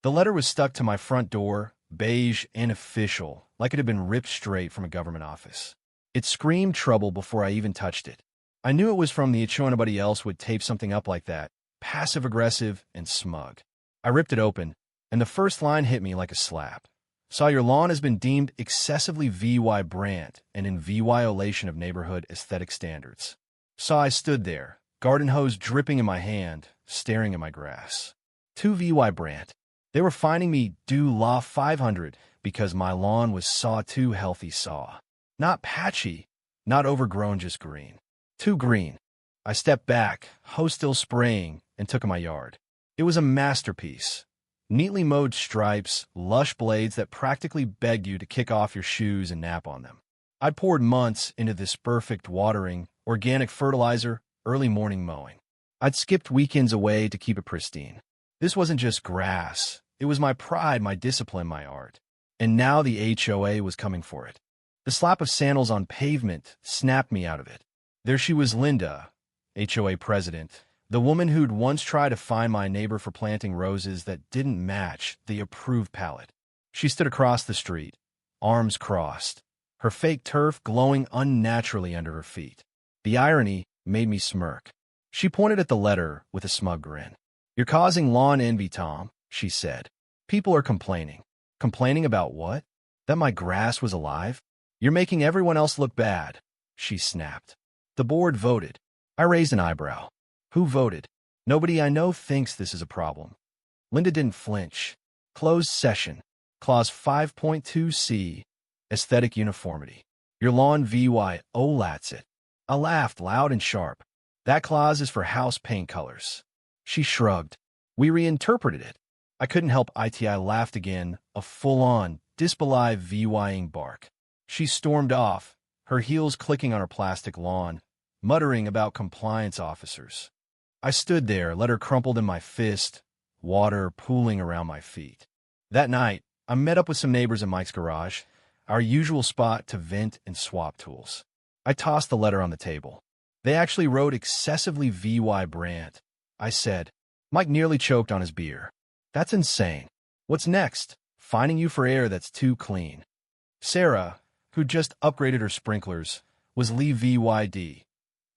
The letter was stuck to my front door, beige and official, like it had been ripped straight from a government office. It screamed trouble before I even touched it. I knew it was from the HOA. Nobody else would tape something up like that, passive-aggressive and smug. I ripped it open, and the first line hit me like a slap. Saw your lawn has been deemed excessively VY brand and in violation of neighborhood aesthetic standards. Saw I stood there, garden hose dripping in my hand, staring at my grass. 2 VY brand. They were fining me due law 500 because my lawn was saw too healthy saw. Not patchy, not overgrown, just green. Too green. I stepped back, hose still spraying, and took in my yard. It was a masterpiece. Neatly mowed stripes, lush blades that practically beg you to kick off your shoes and nap on them. I'd poured months into this perfect watering, organic fertilizer, early morning mowing. I'd skipped weekends away to keep it pristine. This wasn't just grass. It was my pride, my discipline, my art. And now the HOA was coming for it. The slap of sandals on pavement snapped me out of it. There she was, Linda, HOA president, the woman who'd once tried to fine my neighbor for planting roses that didn't match the approved palette. She stood across the street, arms crossed, her fake turf glowing unnaturally under her feet. The irony made me smirk. She pointed at the letter with a smug grin. "You're causing lawn envy, Tom," she said. "People are complaining." Complaining about what? That my grass was alive? "You're making everyone else look bad," she snapped. The board voted. I raised an eyebrow. Who voted? Nobody I know thinks this is a problem. Linda didn't flinch. Closed session. Clause 5.2c. Aesthetic uniformity. Your lawn VY, oh, that's it. I laughed loud and sharp. That clause is for house paint colors. She shrugged. We reinterpreted it. I couldn't help it. I laughed again, a full-on, disbelieve VYing bark. She stormed off, her heels clicking on her plastic lawn, muttering about compliance officers. I stood there, letter crumpled in my fist, water pooling around my feet. That night, I met up with some neighbors in Mike's garage, our usual spot to vent and swap tools. I tossed the letter on the table. They actually wrote excessively VY brand. I said. Mike nearly choked on his beer. That's insane. What's next? Fining you for air that's too clean. Sarah, who'd just upgraded her sprinklers, was leave VYD.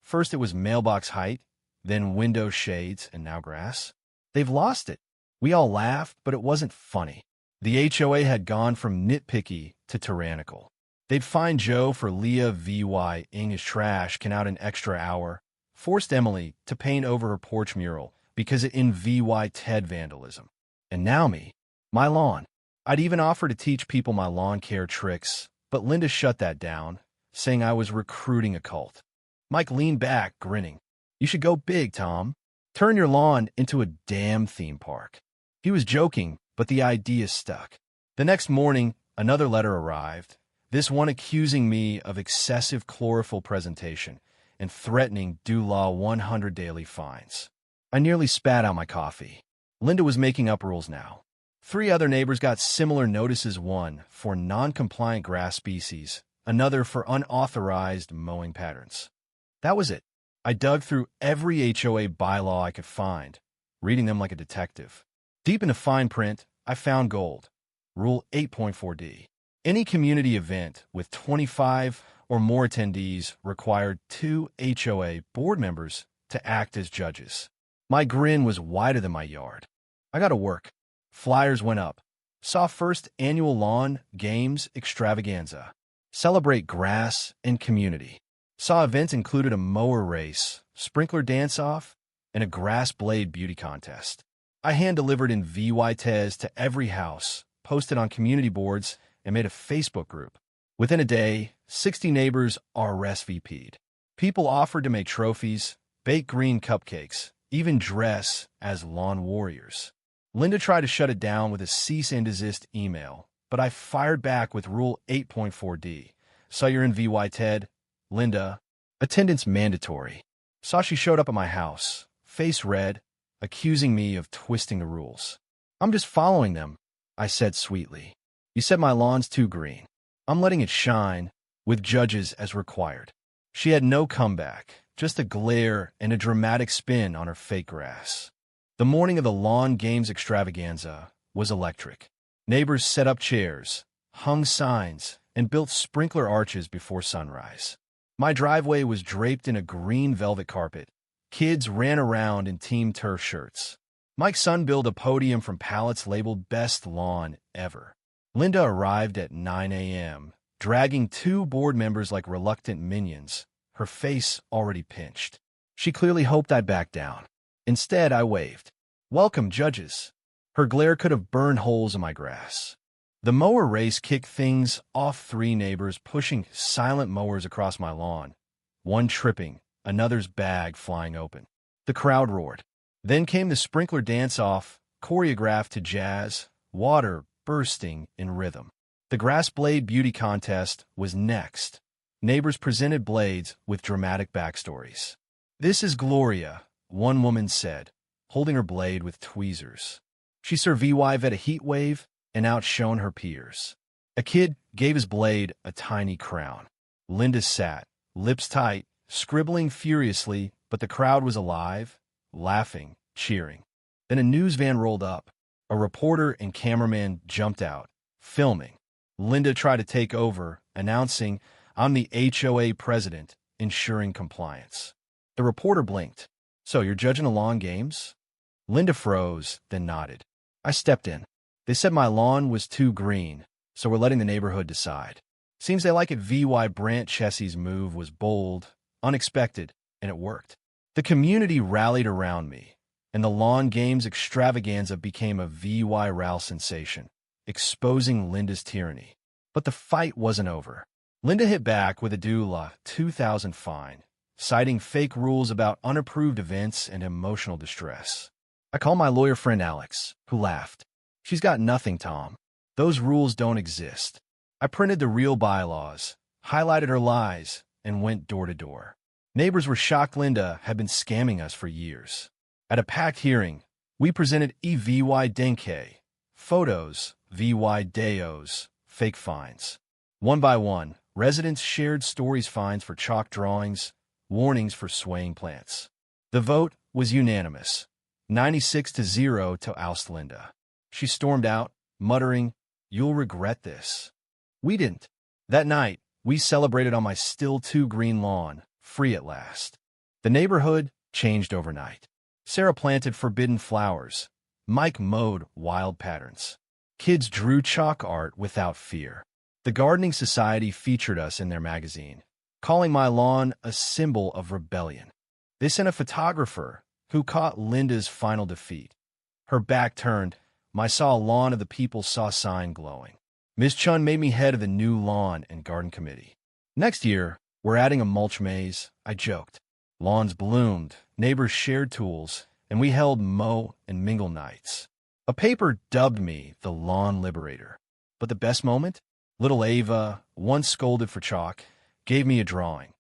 First it was mailbox height, then window shades, and now grass. They've lost it. We all laughed, but it wasn't funny. The HOA had gone from nitpicky to tyrannical. They'd fined Joe for Leah VY-ing his trash can out an extra hour, forced Emily to paint over her porch mural because it in VY Ted vandalism. And now me, my lawn. I'd even offer to teach people my lawn care tricks, but Linda shut that down, saying I was recruiting a cult. Mike leaned back, grinning. You should go big, Tom. Turn your lawn into a damn theme park. He was joking, but the idea stuck. The next morning, another letter arrived, this one accusing me of excessive chlorophyll presentation and threatening due law 100 daily fines. I nearly spat out my coffee. Linda was making up rules now. 3 other neighbors got similar notices, one for non-compliant grass species, another for unauthorized mowing patterns. That was it. I dug through every HOA bylaw I could find, reading them like a detective. Deep in the fine print, I found gold. Rule 8.4d. Any community event with 25 or more attendees required 2 HOA board members to act as judges. My grin was wider than my yard. I got to work. Flyers went up. Saw first annual lawn games extravaganza. Celebrate grass and community. Saw events included a mower race, sprinkler dance-off, and a grass blade beauty contest. I hand-delivered in VY Tez to every house, posted on community boards, and made a Facebook group. Within a day, 60 neighbors RSVP'd. People offered to make trophies, bake green cupcakes, even dress as lawn warriors. Linda tried to shut it down with a cease and desist email, but I fired back with Rule 8.4d. Saw you're in VY Ted. Linda. Attendance mandatory. Saw she showed up at my house, face red, accusing me of twisting the rules. I'm just following them, I said sweetly. You said my lawn's too green. I'm letting it shine, with judges as required. She had no comeback, just a glare and a dramatic spin on her fake grass. The morning of the lawn games extravaganza, was electric. Neighbors set up chairs, hung signs, and built sprinkler arches before sunrise. My driveway was draped in a green velvet carpet. Kids ran around in team turf shirts. Mike's son built a podium from pallets labeled Best Lawn Ever. Linda arrived at 9 a.m., dragging 2 board members like reluctant minions, her face already pinched. She clearly hoped I'd back down. Instead, I waved. "Welcome, judges." Her glare could have burned holes in my grass. The mower race kicked things off, 3 neighbors pushing silent mowers across my lawn, one tripping, another's bag flying open. The crowd roared. Then came the sprinkler dance-off, choreographed to jazz, water bursting in rhythm. The grass blade beauty contest was next. Neighbors presented blades with dramatic backstories. "This is Gloria," one woman said, holding her blade with tweezers. She survived a heat wave and outshone her peers. A kid gave his blade a tiny crown. Linda sat, lips tight, scribbling furiously, but the crowd was alive, laughing, cheering. Then a news van rolled up. A reporter and cameraman jumped out, filming. Linda tried to take over, announcing, "I'm the HOA president, ensuring compliance." The reporter blinked. "So you're judging the lawn games?" Linda froze, then nodded. I stepped in. "They said my lawn was too green, so we're letting the neighborhood decide. Seems they like it." VY Brant Chessie's move was bold, unexpected, and it worked. The community rallied around me, and the lawn games extravaganza became a VY Ralph sensation, exposing Linda's tyranny. But the fight wasn't over. Linda hit back with a $2,000 fine, citing fake rules about unapproved events and emotional distress. I called my lawyer friend Alex, who laughed. "She's got nothing, Tom. Those rules don't exist." I printed the real bylaws, highlighted her lies, and went door to door. Neighbors were shocked Linda had been scamming us for years. At a packed hearing, we presented EVY Denke, photos, VY Deos, fake fines. One by one, residents shared stories, fines for chalk drawings, warnings for swaying plants. The vote was unanimous, 96-0 to oust Linda. She stormed out, muttering, "You'll regret this." We didn't. That night, we celebrated on my still too green lawn, free at last. The neighborhood changed overnight. Sarah planted forbidden flowers. Mike mowed wild patterns. Kids drew chalk art without fear. The Gardening Society featured us in their magazine, calling my lawn a symbol of rebellion. They sent a photographer who caught Linda's final defeat. Her back turned. I saw a lawn of the people saw sign glowing. Ms. Chun made me head of the new lawn and garden committee. "Next year, we're adding a mulch maze," I joked. Lawns bloomed, neighbors shared tools, and we held mow and mingle nights. A paper dubbed me the lawn liberator. But the best moment? Little Ava, once scolded for chalk, gave me a drawing.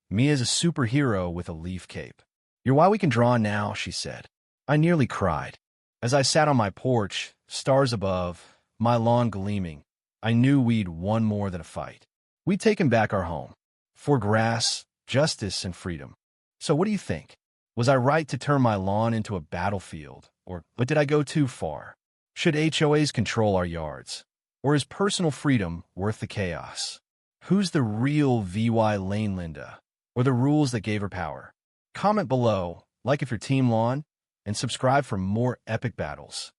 Me as a superhero with a leaf cape. "You're why we can draw now," she said. I nearly cried. As I sat on my porch, stars above, my lawn gleaming, I knew we'd won more than a fight. We'd taken back our home. For grass, justice, and freedom. So what do you think? Was I right to turn my lawn into a battlefield? Or did I go too far? Should HOAs control our yards? Or is personal freedom worth the chaos? Who's the real VY Lane Linda? Or the rules that gave her power? Comment below, like if you're Team Lawn, and subscribe for more epic battles.